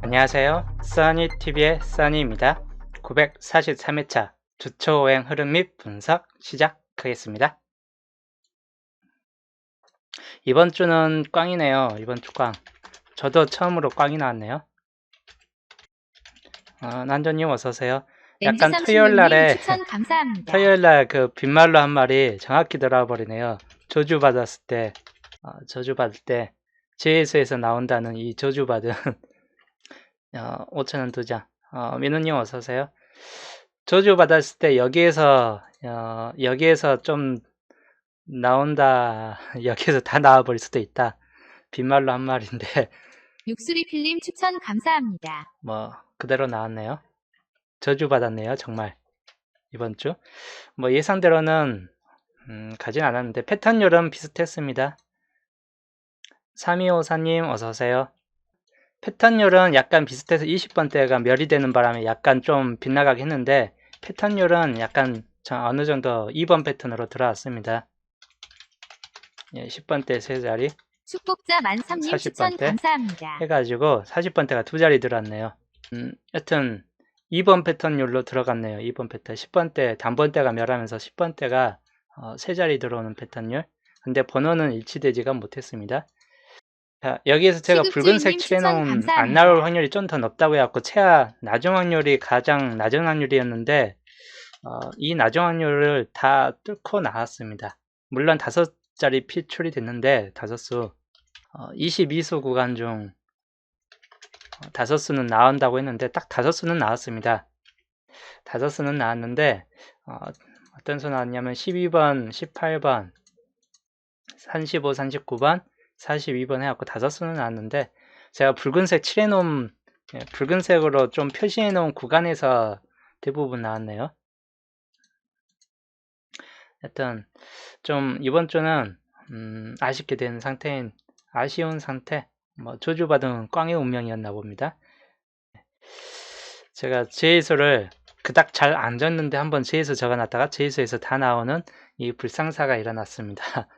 안녕하세요. 써니TV의 써니입니다. 943회차 주초오행 흐름 및 분석 시작하겠습니다. 이번 주는 꽝이네요. 이번 주 꽝. 저도 처음으로 꽝이 나왔네요. 난조님 어서오세요. 약간 토요일날에 토요일날 그 빈말로 한 말이 정확히 들어와 버리네요. 저주받았을 때 저주받을 때 제해수에서 나온다는 이 저주받은 5,000원 2장. 민우님 어서오세요. 저주받았을 때 여기에서 좀 나온다. 여기에서 다 나와버릴 수도 있다. 빈말로 한 말인데 육수리필님 추천 감사합니다. 뭐 그대로 나왔네요. 저주받았네요. 정말 이번 주. 뭐 예상대로는 가진 않았는데 패턴율은 비슷했습니다. 3254님 어서오세요. 패턴율은 약간 비슷해서 20번대가 멸이 되는 바람에 약간 좀 빗나가게 했는데 패턴율은 약간 어느 정도 2번 패턴으로 들어왔습니다. 예, 10번대 3자리 축복자 만삼님 추천 감사합니다. 해가지고 40번대가 2자리 들어왔네요. 여튼 2번 패턴율로 들어갔네요. 2번 패턴 10번대 단번대가 멸하면서 10번대가 3자리 들어오는 패턴율. 근데 번호는 일치되지가 못했습니다. 자, 여기에서 제가 붉은색 칠해놓은 안 나올 확률이 좀 더 높다고 해갖고 최하 나중 확률이 가장 낮은 확률이었는데 이 나중 확률을 다 뚫고 나왔습니다. 물론 5자리 피출이 됐는데 5수 22수 구간 중 5수는 나온다고 했는데 딱 5수는 나왔습니다. 5수는 나왔는데 어떤 수 나왔냐면 12번, 18번, 35, 39번 42번 해갖고 5수는 나왔는데 제가 붉은색 칠해놓은 붉은색으로 좀 표시해놓은 구간에서 대부분 나왔네요. 하여튼 좀 이번 주는 아쉽게 된 상태인 아쉬운 상태, 뭐 저주받은 꽝의 운명이었나 봅니다. 제가 제해수를 그닥 잘 안 적는데 한번 제해수 적어놨다가 제해수에서 다 나오는 이 불상사가 일어났습니다.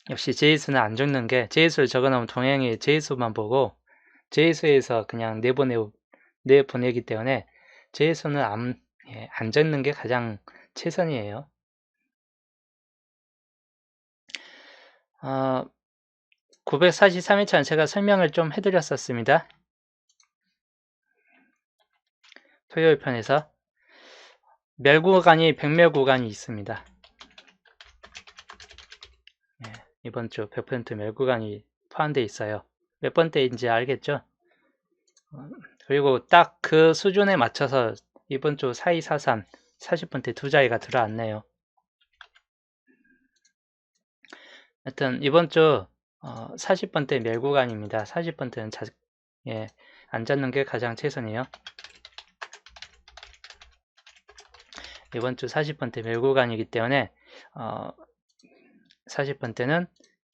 역시 제해수는 안 적는 게 제해수를 적어놓으면 동행이 제해수만 보고 제해수에서 그냥 내보내기 때문에 제해수는 안 적는 게 가장 최선이에요. 943회차는 제가 설명을 좀 해드렸었습니다. 토요일 편에서 멸구간이 100멸구간이 있습니다. 이번 주 100% 멸구간이 포함되어 있어요. 몇 번째인지 알겠죠? 그리고 딱 그 수준에 맞춰서 이번 주 4243 40번째 2자리가 들어왔네요. 하여튼 이번 주 40번대 멸구간입니다. 40번대는 안 잡는 게 가장 최선이에요. 이번 주 40번대 멸구간이기 때문에 40번대는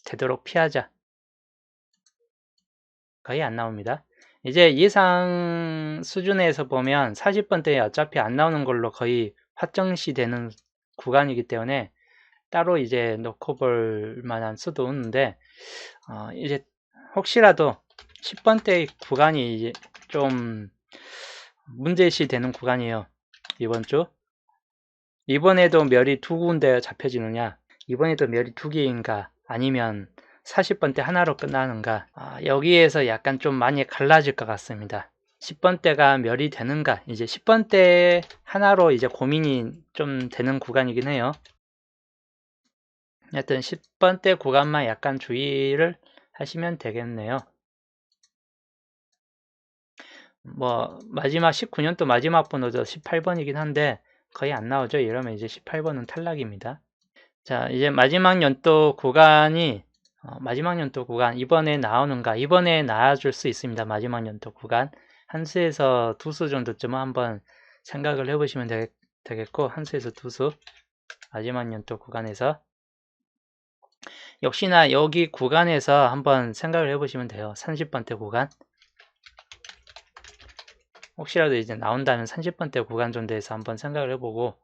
되도록 피하자. 거의 안 나옵니다. 이제 예상 수준에서 보면 40번대에 어차피 안 나오는 걸로 거의 확정시 되는 구간이기 때문에 따로 이제 놓고 볼 만한 수도 없는데 이제 혹시라도 10번대 구간이 이제 좀 문제시 되는 구간이에요. 이번 주. 이번에도 멸이 2군데 잡혀지느냐, 이번에도 멸이 2개인가, 아니면 40번대 하나로 끝나는가, 여기에서 약간 좀 많이 갈라질 것 같습니다. 10번대가 멸이 되는가, 이제 10번대 하나로 이제 고민이 좀 되는 구간이긴 해요. 하여튼 10번대 구간만 약간 주의를 하시면 되겠네요. 뭐 마지막 19년도 마지막 번호도 18번이긴 한데 거의 안 나오죠. 이러면 이제 18번은 탈락입니다. 자, 이제 마지막 연도 구간이 마지막 연도 구간 이번에 나오는가? 이번에 나와줄 수 있습니다. 마지막 연도 구간 한 수에서 2수 정도쯤은 한번 생각을 해보시면 되겠고, 한 수에서 2수 마지막 연도 구간에서 역시나 여기 구간에서 한번 생각을 해보시면 돼요. 30번대 구간 혹시라도 이제 나온다면 30번대 구간 정도에서 한번 생각을 해보고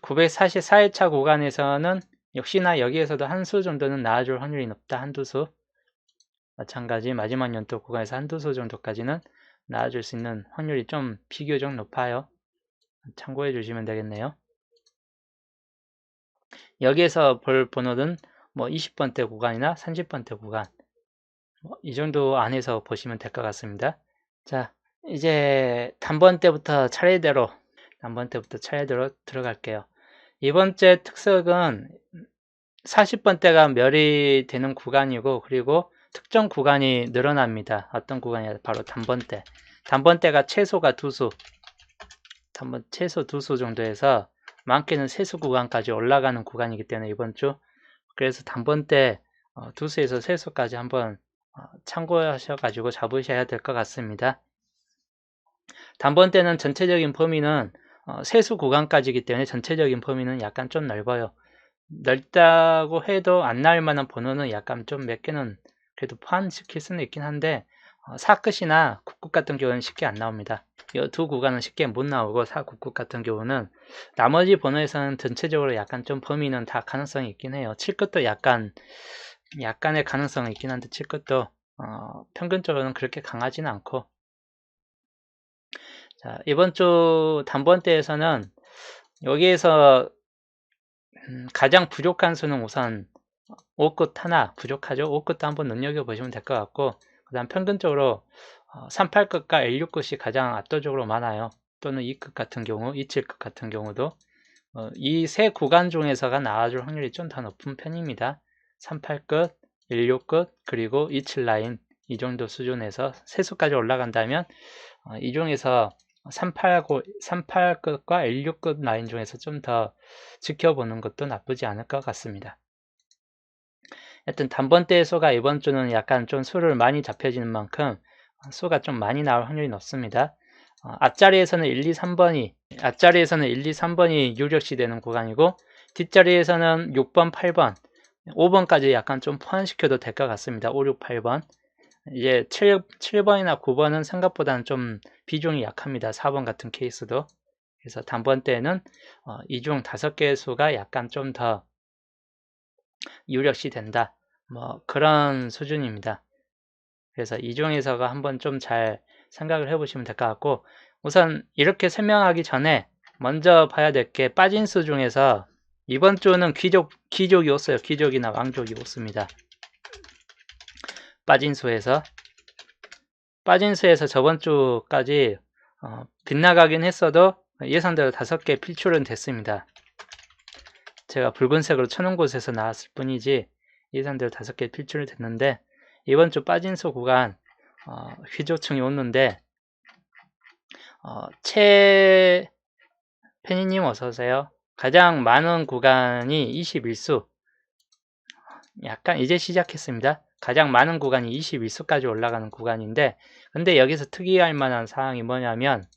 944회차 구간에서는 역시나 여기에서도 한 수 정도는 나와줄 확률이 높다. 한두 수. 마찬가지 마지막 연도 구간에서 한두 수 정도까지는 나와줄 수 있는 확률이 좀 비교적 높아요. 참고해 주시면 되겠네요. 여기에서 볼 번호는 뭐 20번대 구간이나 30번대 구간 이 정도 안에서 보시면 될 것 같습니다. 자, 이제 단번대부터 차례대로 들어갈게요. 이번 째 특성은 40번대가 멸이 되는 구간이고, 그리고 특정 구간이 늘어납니다. 어떤 구간이냐? 바로 단번대. 단번대가 최소가 두수, 최소 두수 정도에서 많게는 세수 구간까지 올라가는 구간이기 때문에 이번 주, 그래서 단번대 두수에서 세수까지 한번 참고하셔가지고 잡으셔야 될 것 같습니다. 단번대는 전체적인 범위는 세수 구간까지이기 때문에 전체적인 범위는 약간 좀 넓어요. 넓다고 해도 안 나올 만한 번호는 약간 좀 몇 개는 그래도 포함시킬 수는 있긴 한데, 사끝이나 국끝 같은 경우는 쉽게 안 나옵니다. 이 두 구간은 쉽게 못 나오고, 사국끝 같은 경우는 나머지 번호에서는 전체적으로 약간 좀 범위는 다 가능성이 있긴 해요. 칠끝도 약간의 가능성은 있긴 한데, 칠끝도 평균적으로는 그렇게 강하지는 않고. 자, 이번 주 단번대에서는 여기에서 가장 부족한 수는 우선 5끝 하나 부족하죠. 5끝도 한번 눈여겨보시면 될 것 같고, 그 다음 평균적으로 38끝과 L6끝이 가장 압도적으로 많아요. 또는 2끝 같은 경우, 27끝 같은 경우도 이 세 구간 중에서가 나와줄 확률이 좀 더 높은 편입니다. 38끝, 16끝, 그리고 27라인 이 정도 수준에서 세수까지 올라간다면 이 중에서 38끝과 L6끝 라인 중에서 좀 더 지켜보는 것도 나쁘지 않을 것 같습니다. 하여튼 단번대 수가 이번 주는 약간 좀 수를 많이 잡혀지는 만큼 수가 좀 많이 나올 확률이 높습니다. 앞자리에서는 1, 2, 3번이 유력시 되는 구간이고, 뒷자리에서는 6번, 8번, 5번까지 약간 좀 포함시켜도 될 것 같습니다. 5, 6, 8번. 이제 7번이나 9번은 생각보다는 좀 비중이 약합니다. 4번 같은 케이스도. 그래서 단번대에는 이 중 5개의 수가 약간 좀 더 유력시 된다. 뭐 그런 수준입니다. 그래서 이 중에서가 한번 좀 잘 생각을 해보시면 될 것 같고, 우선 이렇게 설명하기 전에 먼저 봐야 될 게, 빠진 수 중에서 이번 주는 귀족이 없어요. 귀족이나 왕족이 없습니다. 빠진 수에서 저번 주까지 빗나가긴 했어도 예상대로 5개 필출은 됐습니다. 제가 붉은색으로 쳐놓은 곳에서 나왔을 뿐이지 예상대로 5개 필출이 됐는데, 이번 주 빠진 수 구간 휘조층이 오는데, 최 페니님 어서오세요. 가장 많은 구간이 21수, 약간 이제 시작했습니다. 가장 많은 구간이 21수까지 올라가는 구간인데, 근데 여기서 특이할 만한 사항이 뭐냐면,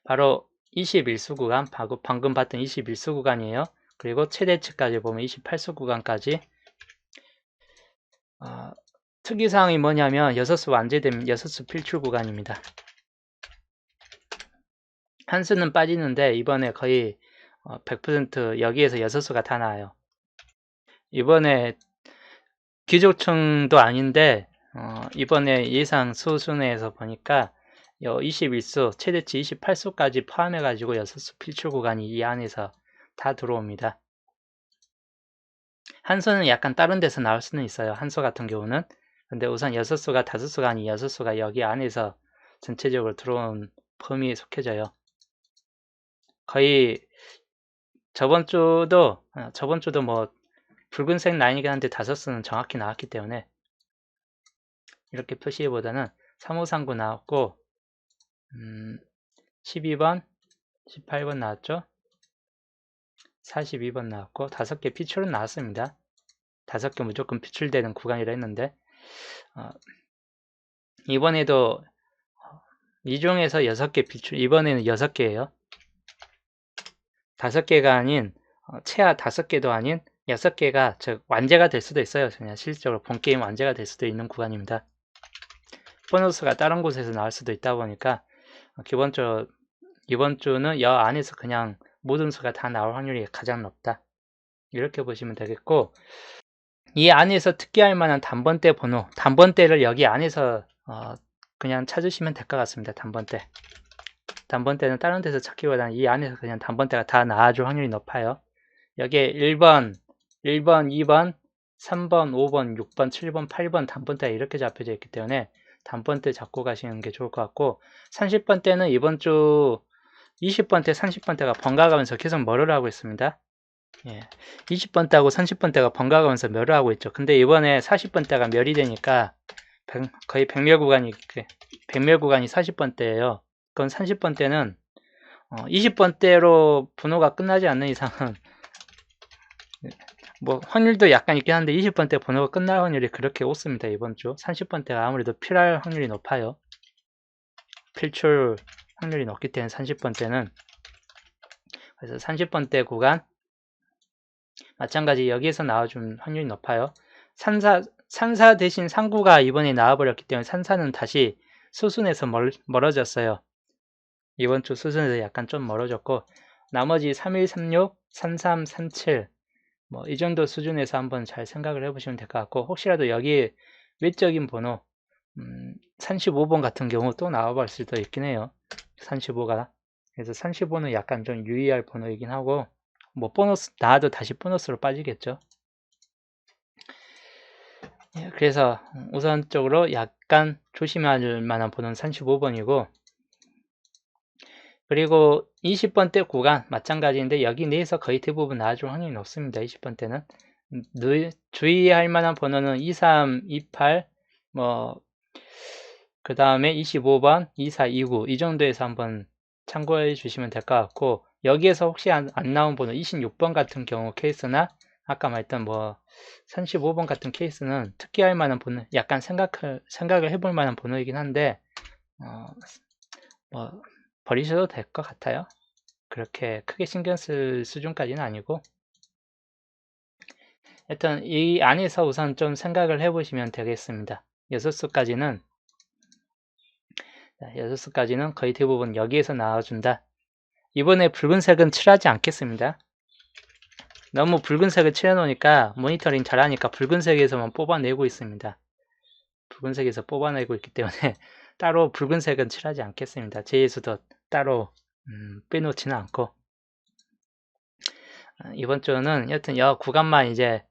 바로 21수 구간, 방금 봤던 21수 구간이에요. 그리고 최대치까지 보면 28수 구간까지. 특이사항이 뭐냐면 6수 완제되면 6수 필출 구간입니다. 한 수는 빠지는데 이번에 거의 100% 여기에서 6수가 다 나와요. 이번에 귀족층도 아닌데 이번에 예상 수순회에서 보니까 21수, 최대치 28수까지 포함해가지고 6수 필출 구간이 이 안에서 다 들어옵니다. 한 수는 약간 다른 데서 나올 수는 있어요. 한 수 같은 경우는. 근데 우선 6수가 5수가 아닌 6수가 여기 안에서 전체적으로 들어온 범위에 속해져요. 거의 저번 주도 뭐 붉은색 라인이긴 한데 5수는 정확히 나왔기 때문에 이렇게 표시보다는 3539 나왔고 12번, 18번 나왔죠. 42번 나왔고 5개 피출은 나왔습니다. 5개 무조건 피출되는 구간이라 했는데 이번에도 이 중에서 6개 피출, 이번에는 6개예요. 5개가 아닌 최하 5개도 아닌 6개가 즉 완제가 될 수도 있어요. 그냥 실질적으로 본게임 완제가 될 수도 있는 구간입니다. 보너스가 다른 곳에서 나올 수도 있다 보니까 이번 주는 여 안에서 그냥 모든 수가 다 나올 확률이 가장 높다. 이렇게 보시면 되겠고, 이 안에서 특기할 만한 단번대 번호, 단번대를 여기 안에서 그냥 찾으시면 될 것 같습니다. 단번대는 다른 데서 찾기보다는 이 안에서 그냥 단번대가 다 나와줄 확률이 높아요. 여기에 1번, 2번, 3번, 5번, 6번, 7번, 8번 단번대가 이렇게 잡혀져 있기 때문에 단번대 잡고 가시는 게 좋을 것 같고, 30번대는 이번 주 20번대, 30번대가 번갈아가면서 계속 멀어를 하고 있습니다. 20번대하고 30번대가 번갈아가면서 멸을 하고 있죠. 근데 이번에 40번대가 멸이 되니까 거의 백멸 구간이 40번대예요. 그건 30번대는 20번대로 분호가 끝나지 않는 이상은 뭐 확률도 약간 있긴 한데 20번대 번호가 끝날 확률이 그렇게 높습니다. 이번 주 30번대가 아무래도 필할 확률이 높아요. 필출 확률이 높기 때문에 30번대는, 그래서 30번대 구간 마찬가지 여기에서 나와준 확률이 높아요. 산사 대신 상구가 이번에 나와버렸기 때문에 산사는 다시 수순에서 멀어졌어요. 이번 주 수순에서 약간 좀 멀어졌고, 나머지 3136, 33, 37 뭐 이 정도 수준에서 한번 잘 생각을 해보시면 될 것 같고, 혹시라도 여기 외적인 번호 35번 같은 경우 또 나와볼 수도 있긴 해요. 35가. 그래서 35는 약간 좀 유의할 번호이긴 하고, 뭐 보너스 나와도 다시 보너스로 빠지겠죠. 그래서 우선적으로 약간 조심할 만한 번호는 35번이고, 그리고 20번대 구간 마찬가지인데 여기 내에서 거의 대부분 나와줄 확률이 높습니다. 20번대는 주의할 만한 번호는 23, 28, 뭐 그 다음에 25번, 24, 29 이 정도에서 한번 참고해 주시면 될 것 같고, 여기에서 혹시 안 나온 번호 26번 같은 경우 케이스나 아까 말했던 뭐 35번 같은 케이스는 특기할 만한 번호, 약간 생각을 해볼 만한 번호이긴 한데 뭐 버리셔도 될 것 같아요. 그렇게 크게 신경 쓸 수준까지는 아니고, 일단 이 안에서 우선 좀 생각을 해보시면 되겠습니다. 6수까지는 거의 대부분 여기에서 나와준다. 이번에 붉은색은 칠하지 않겠습니다. 너무 붉은색을 칠해놓으니까 모니터링 잘하니까 붉은색에서만 뽑아내고 있습니다. 붉은색에서 뽑아내고 있기 때문에 따로 붉은색은 칠하지 않겠습니다. 제이수도 따로 빼놓지는 않고, 이번 주는 여튼 이 구간만 이제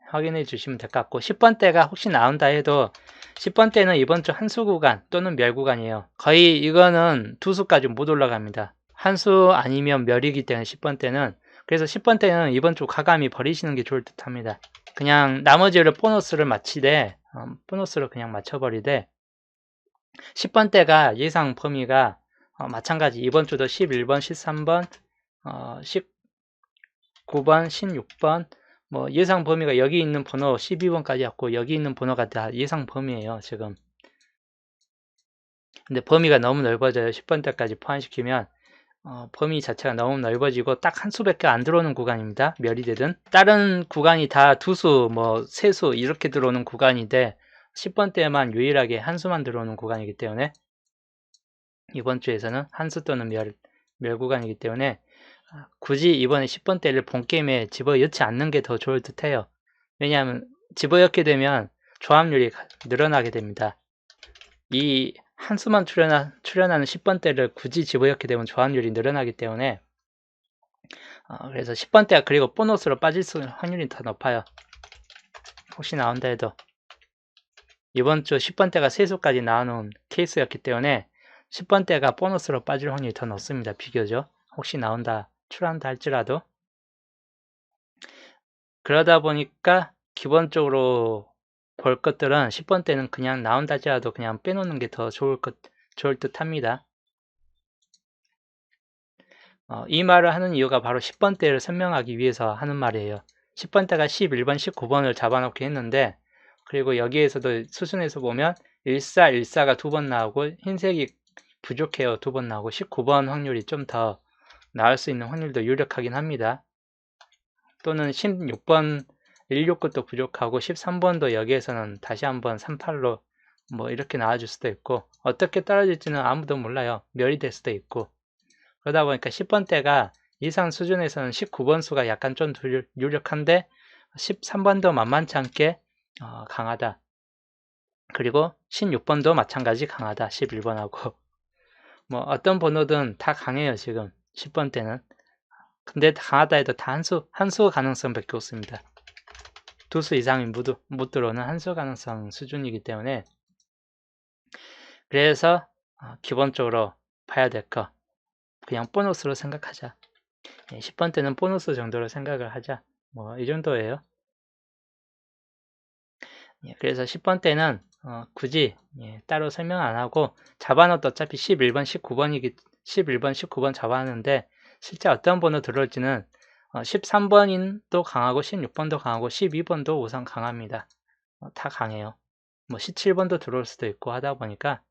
확인해 주시면 될 것 같고, 10번대가 혹시 나온다 해도 10번대는 이번 주 한수 구간 또는 멸 구간이에요. 거의 이거는 두수까지 못 올라갑니다. 한수 아니면 멸이기 때문에 10번대는, 그래서 10번대는 이번 주 과감히 버리시는 게 좋을 듯 합니다. 그냥 나머지를 보너스를 맞히되 보너스로 그냥 맞춰버리되, 10번대가 예상 범위가 마찬가지 이번 주도 11번, 13번, 19번, 16번 뭐 예상 범위가 여기 있는 번호 12번까지 왔고, 여기 있는 번호가 다 예상 범위예요 지금. 근데 범위가 너무 넓어져요. 10번대까지 포함시키면 범위 자체가 너무 넓어지고 딱 한 수밖에 안 들어오는 구간입니다. 멸이 되든 다른 구간이 다 두수 뭐 세수 이렇게 들어오는 구간인데 10번대만 유일하게 한 수만 들어오는 구간이기 때문에, 이번 주에서는 한 수 또는 멸 구간이기 때문에 굳이 이번에 10번대를 본게임에 집어넣지 않는 게 더 좋을 듯 해요. 왜냐하면 집어넣게 되면 조합률이 늘어나게 됩니다. 이 한수만 출연하는 10번대를 굳이 집어넣게 되면 조합률이 늘어나기 때문에, 그래서 10번대가 그리고 보너스로 빠질 확률이 더 높아요. 혹시 나온다 해도 이번 주 10번대가 세수까지 나오는 케이스였기 때문에 10번대가 보너스로 빠질 확률이 더 높습니다. 비교적 혹시 출한다 할지라도. 그러다 보니까 기본적으로 볼 것들은 10번대는 그냥 나온다 할지라도 그냥 빼놓는 게 더 좋을 듯 합니다. 이 말을 하는 이유가 바로 10번대를 설명하기 위해서 하는 말이에요. 10번대가 11번, 19번을 잡아놓게 했는데, 그리고 여기에서도 수순에서 보면 14, 14가 2번 나오고 흰색이 부족해요. 2번 나오고 19번 확률이 좀 더 나올 수 있는 확률도 유력하긴 합니다. 또는 16번 169도 부족하고 13번도 여기에서는 다시 한번 38로 뭐 이렇게 나와줄 수도 있고, 어떻게 떨어질지는 아무도 몰라요. 멸이 될 수도 있고. 그러다 보니까 10번대가 이상 수준에서는 19번 수가 약간 좀 유력한데 13번도 만만치 않게 강하다. 그리고 16번도 마찬가지 강하다. 11번하고 뭐 어떤 번호든 다 강해요. 지금 10번 때는. 근데 강하다 해도 다 한수 가능성밖에 없습니다. 두 수 이상이 못 들어오는 한수 가능성 수준이기 때문에, 그래서 기본적으로 봐야 될 거 그냥 보너스로 생각하자. 10번 때는 보너스 정도로 생각을 하자. 뭐 이 정도예요. 그래서 10번 때는 굳이 따로 설명 안 하고 잡아놓도 어차피 11번, 19번 잡아놨는데 실제 어떤 번호 들어올지는 13번도 강하고 16번도 강하고 12번도 우선 강합니다. 다 강해요. 뭐 17번도 들어올 수도 있고 하다 보니까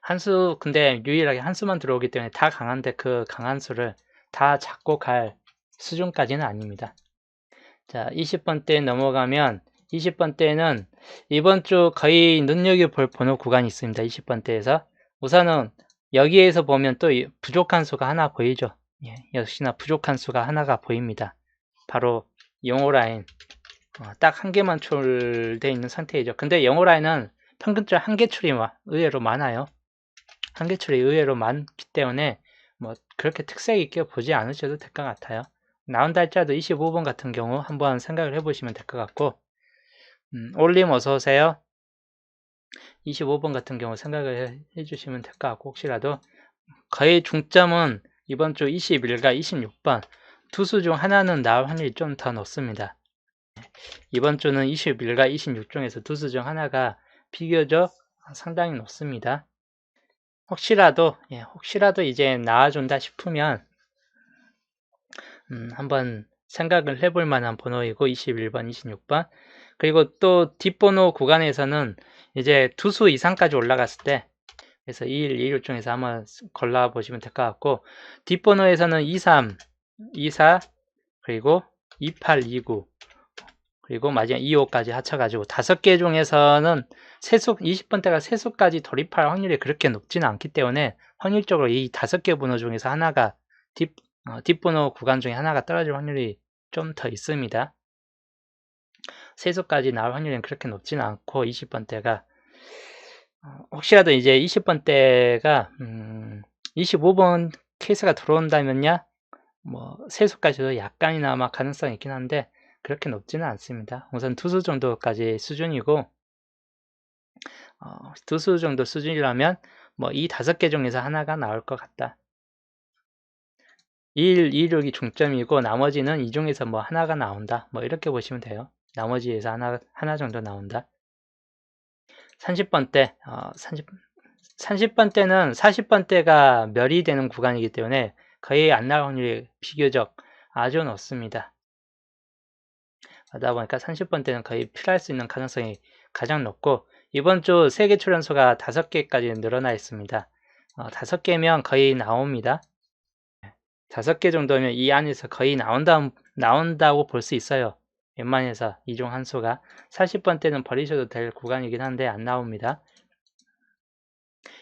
한수, 근데 유일하게 한수만 들어오기 때문에 다 강한데 그 강한 수를 다 잡고 갈 수준까지는 아닙니다. 자, 20번 때 넘어가면 20번 때는 이번 주 거의 눈여겨볼 번호 구간이 있습니다. 20번 때에서 우선은 여기에서 보면 또 부족한 수가 하나 보이죠. 역시나 부족한 수가 하나가 보입니다. 바로 영어 라인 딱 한 개만 출되어 있는 상태이죠. 근데 영어 라인은 평균적으로 한 개 출이 의외로 많아요. 한 개 출이 의외로 많기 때문에 뭐 그렇게 특색 있게 보지 않으셔도 될 것 같아요. 나온다 할지라도 25번 같은 경우 한번 생각을 해보시면 될 것 같고, 올림 어서오세요. 25번 같은 경우 생각을 해주시면 될 것 같고, 혹시라도 거의 중점은 이번 주 21과 26번 두 수 중 하나는 나올 확률이 좀 더 높습니다. 이번 주는 21과 26 중에서 두 수 중 하나가 비교적 상당히 높습니다. 혹시라도 이제 나와준다 싶으면 한번 생각을 해볼 만한 번호이고 21번, 26번 그리고 또 뒷번호 구간에서는 이제 두 수 이상까지 올라갔을 때 그래서 21, 26 중에서 한번 골라보시면 될 것 같고 뒷번호에서는 23, 24 그리고 28, 29 그리고 마지막 25까지 합쳐가지고 5개 중에서는 20번대가 세수까지 돌입할 확률이 그렇게 높지는 않기 때문에 확률적으로 이 5개 번호 중에서 하나가 뒷번호 구간 중에 하나가 떨어질 확률이 좀 더 있습니다. 세수까지 나올 확률은 그렇게 높지는 않고 20번대가 혹시라도 이제 20번대가 25번 케이스가 들어온다면야 뭐 세수까지도 약간이나마 가능성이 있긴 한데 그렇게 높지는 않습니다. 우선 투수 정도까지 수준이고 투수 정도 수준이라면 뭐 이 5개 중에서 하나가 나올 것 같다. 21, 26이 중점이고 나머지는 이 중에서 뭐 하나가 나온다. 뭐 이렇게 보시면 돼요. 나머지에서 하나 정도 나온다. 30번 때 30번 때는 40번 때가 멸이 되는 구간이기 때문에 거의 안 나올 확률이 비교적 아주 높습니다. 하다 보니까 30번 때는 거의 필요할 수 있는 가능성이 가장 높고 이번 주 세계 출연수가 5개까지 늘어나 있습니다. 5개면 거의 나옵니다. 5개 정도면 이 안에서 거의 나온다고 볼 수 있어요. 웬만해서 이 중 한 수가 40번 때는 버리셔도 될 구간이긴 한데 안 나옵니다.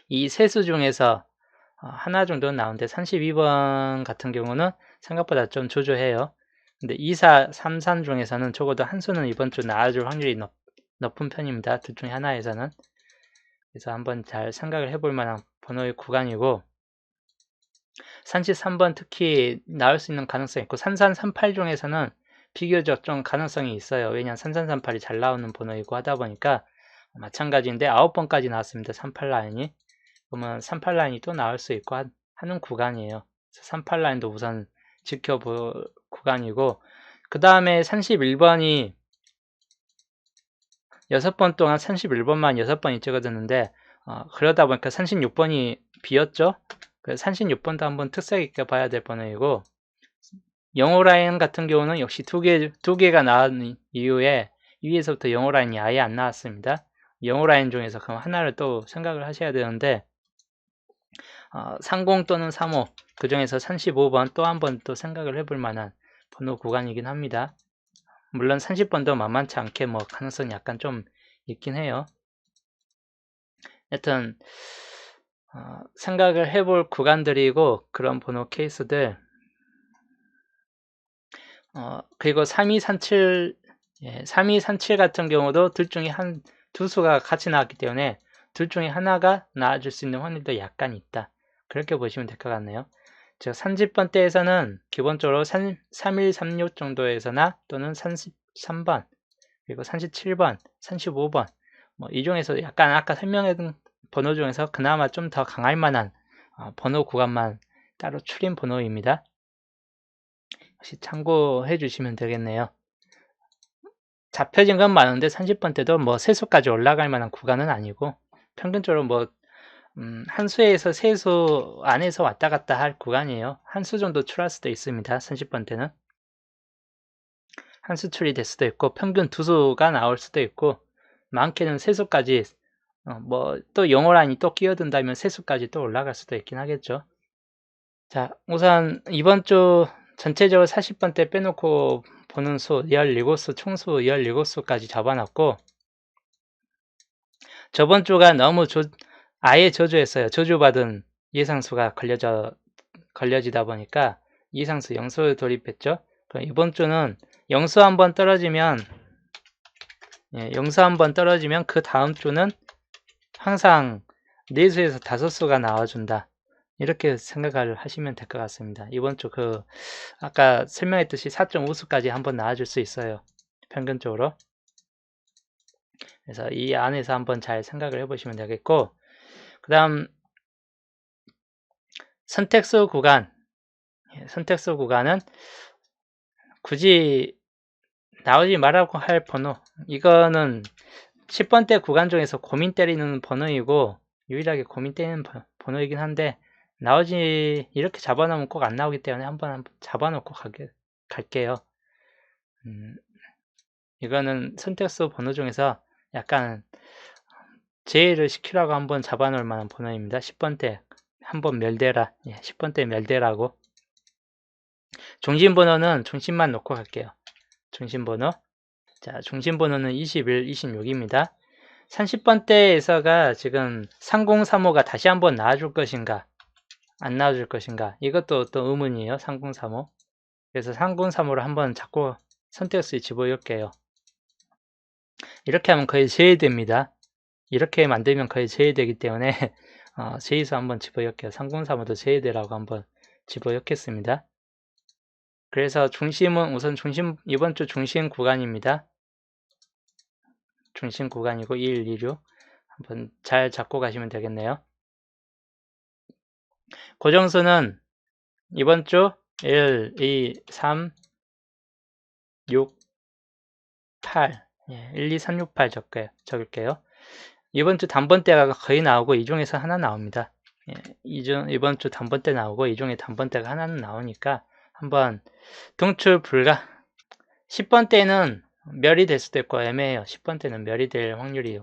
이 세 수 중에서 하나 정도는 나오는데 32번 같은 경우는 생각보다 좀 조조해요. 근데 24, 33 중에서는 적어도 한 수는 이번 주 나와줄 확률이 높은 편입니다. 둘 중에 하나에서는. 그래서 한번 잘 생각을 해볼 만한 번호의 구간이고 33번 특히 나올 수 있는 가능성이 있고 3338 중에서는 비교적 좀 가능성이 있어요. 왜냐하면 3338이 잘 나오는 번호이고 하다 보니까 마찬가지인데 9번까지 나왔습니다. 38라인이. 그러면 38라인이 또 나올 수 있고 하는 구간이에요. 38라인도 우선 지켜볼 구간이고 그 다음에 31번이 6번 동안 31번만 6번이 찍어졌는데 그러다 보니까 36번이 비었죠. 그래서 36번도 한번 특색 있게 봐야 될 번호이고 영어 라인 같은 경우는 역시 두 개가 나온 이후에 위에서부터 영어 라인이 아예 안 나왔습니다. 영어 라인 중에서 그럼 하나를 또 생각을 하셔야 되는데 30 또는 35 그 중에서 35번 또 한 번 또 생각을 해볼 만한 번호 구간이긴 합니다. 물론 30번도 만만치 않게 뭐 가능성이 약간 좀 있긴 해요. 하여튼 생각을 해볼 구간들이고 그런 번호 케이스들. 그리고 3237, 3237 같은 경우도 둘 중에 두 수가 같이 나왔기 때문에 둘 중에 하나가 나와줄 수 있는 확률도 약간 있다. 그렇게 보시면 될 것 같네요. 즉 30번대에서는 기본적으로 3136 정도에서나 또는 33번 그리고 37번, 35번 이 중에서 약간 아까 설명해둔 번호 중에서 그나마 좀 더 강할 만한 번호 구간만 따로 추린 번호입니다. 혹시 참고해 주시면 되겠네요. 잡혀진 건 많은데 30번대도 뭐 세수까지 올라갈 만한 구간은 아니고 평균적으로 한 수에서 세 수 안에서 왔다 갔다 할 구간이에요. 한 수 정도 출할 수도 있습니다. 30번대는 한 수 출이 될 수도 있고 평균 두 수가 나올 수도 있고 많게는 세 수까지 또 영어란이 또 끼어든다면 세 수까지 또 올라갈 수도 있긴 하겠죠. 자, 우선 이번 주 전체적으로 40번대 빼놓고 보는 수 17수, 총수 17수까지 잡아놨고 저번 주가 너무 아예 저주했어요. 저주받은 예상수가 걸려지다 보니까 예상수 영수 돌입했죠. 그럼 이번 주는 영수 한번 떨어지면 영수 한번 떨어지면 그 다음 주는 항상 4수에서 5수가 나와준다. 이렇게 생각을 하시면 될 것 같습니다. 이번 주 아까 설명했듯이 4.5수까지 한번 나와줄 수 있어요. 평균적으로. 그래서 이 안에서 한번 잘 생각을 해보시면 되겠고, 그 다음 선택수 구간은 굳이 나오지 말라고 할 번호, 이거는 10번대 구간 중에서 고민 때리는 번호이고 유일하게 고민 때리는 번호이긴 한데 이렇게 잡아놓으면 꼭 안 나오기 때문에 한번 잡아놓고 갈게요. 이거는 선택수 번호 중에서 약간 제의를 시키라고 한번 잡아놓을 만한 번호입니다. 10번대 한번 멸대라. 10번대 멸대라고. 중심번호는 중심만 놓고 갈게요. 중심번호. 자, 중심번호는 21, 26입니다. 30번대에서가 지금 3035가 다시 한번 나와줄 것인가 안 나와줄 것인가 이것도 또 의문이에요. 3035. 그래서 3035를 한번 자꾸 선택수에 집어넣을게요. 이렇게 하면 거의 제외됩니다. 이렇게 만들면 거의 제외되기 때문에 제의수 한번 집어넣을게요. 3035도 제외되라고 한번 집어넣겠습니다. 그래서 중심은 우선 이번 주 중심 구간입니다. 중심 구간이고 21, 26 한번 잘 잡고 가시면 되겠네요. 고정수는 이번 주 1, 2, 3, 6, 8 1, 2, 3, 6, 8 적을게요. 이번 주 단번대가 거의 나오고 이 중에서 하나 나옵니다. 이번 주 단번대 나오고 이 중에 단번대가 하나는 나오니까 한번 동출 불가. 10번대는 멸이 될 수도 있고 애매해요. 10번대는 멸이 될 확률이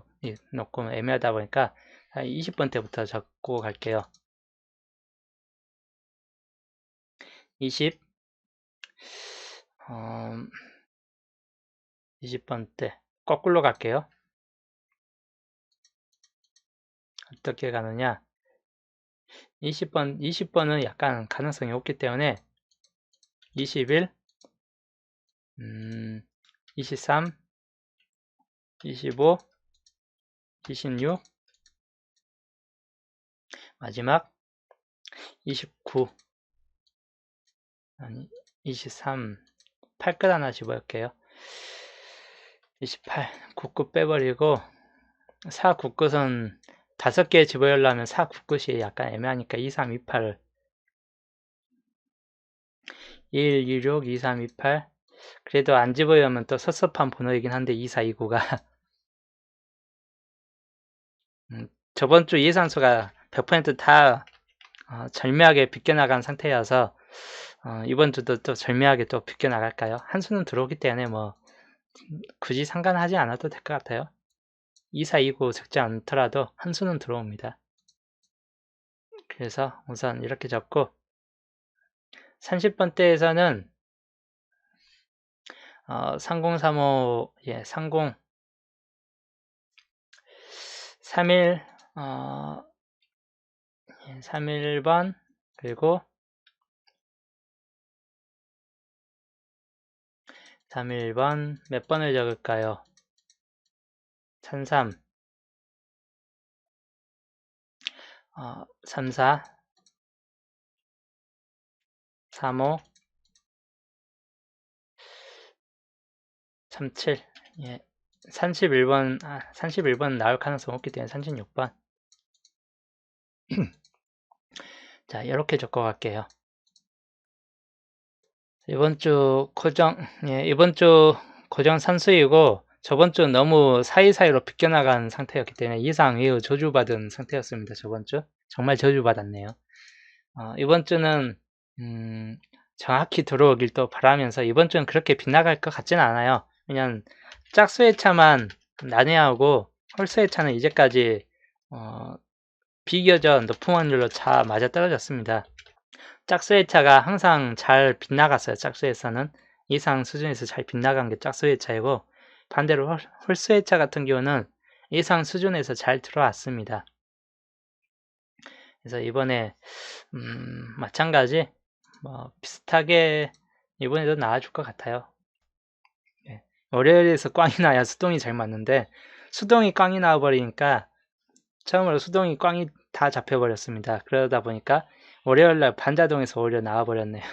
높고 애매하다 보니까 20번대부터 잡고 갈게요. 20번대 거꾸로 갈게요. 어떻게 가느냐 20번은 약간 가능성이 없기 때문에 21, 23, 25, 26 마지막 29 아니 23 8끝 하나 집어올게요. 28 9끝 빼버리고 4 9끝은 5개 집어열려면 4 9끝이 약간 애매하니까 23 28을 1 26 23 28 그래도 안 집어열면 또 섭섭한 번호이긴 한데 24 29가 저번주 예상수가 100%다 절묘하게 비껴나간 상태여서 이번 주도 또 절묘하게 또 비껴나갈까요? 한 수는 들어오기 때문에 굳이 상관하지 않아도 될 것 같아요. 2429 적지 않더라도 한 수는 들어옵니다. 그래서 우선 이렇게 잡고 30번대에서는 3035 30 31 31번 그리고 31번 몇 번을 적을까요? 1003 34 35 37 예. 31번 나올 가능성이 없기 때문에 36번 자, 이렇게 적어 갈게요. 이번 주 고정 산수이고 저번 주 너무 사이사이로 비껴나간 상태였기 때문에 이상 이후 저주받은 상태였습니다. 저번 주 정말 저주받았네요. 이번 주는 정확히 들어오길 또 바라면서 이번 주는 그렇게 빗나갈 것 같지는 않아요. 그냥 짝수의 차만 난해하고 홀수의 차는 이제까지 비교적 높은 확률로 맞아 떨어졌습니다. 짝수의 차가 항상 잘 빗나갔어요. 짝수에서는 이상 수준에서 잘 빗나간 게 짝수의 차이고 반대로 홀수의 차 같은 경우는 이상 수준에서 잘 들어왔습니다. 그래서 이번에 마찬가지 비슷하게 이번에도 나와줄 것 같아요. 네. 월요일에서 꽝이 나야 수동이 잘 맞는데 수동이 꽝이 나와버리니까 처음으로 수동이 꽝이 다 잡혀버렸습니다. 그러다 보니까 월요일날 반자동에서 오히려 나와버렸네요.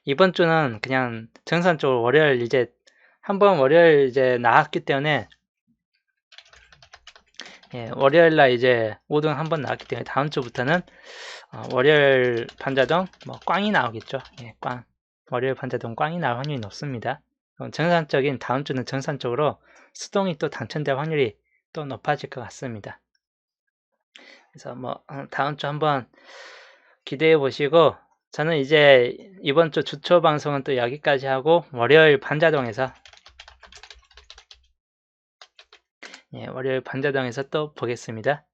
이번 주는 그냥 정상적으로 월요일 한번 월요일 나왔기 때문에 월요일날 5등 한번 나왔기 때문에 다음 주부터는 월요일 반자동 꽝이 나오겠죠. 꽝. 월요일 반자동 꽝이 나올 확률이 높습니다. 다음 주는 정상적으로 수동이 또 당첨될 확률이 또 높아질 것 같습니다. 그래서 다음 주 한번 기대해 보시고 저는 이제 이번 주 주초 방송은 또 여기까지 하고 월요일 반자동에서 월요일 반자동에서 또 보겠습니다.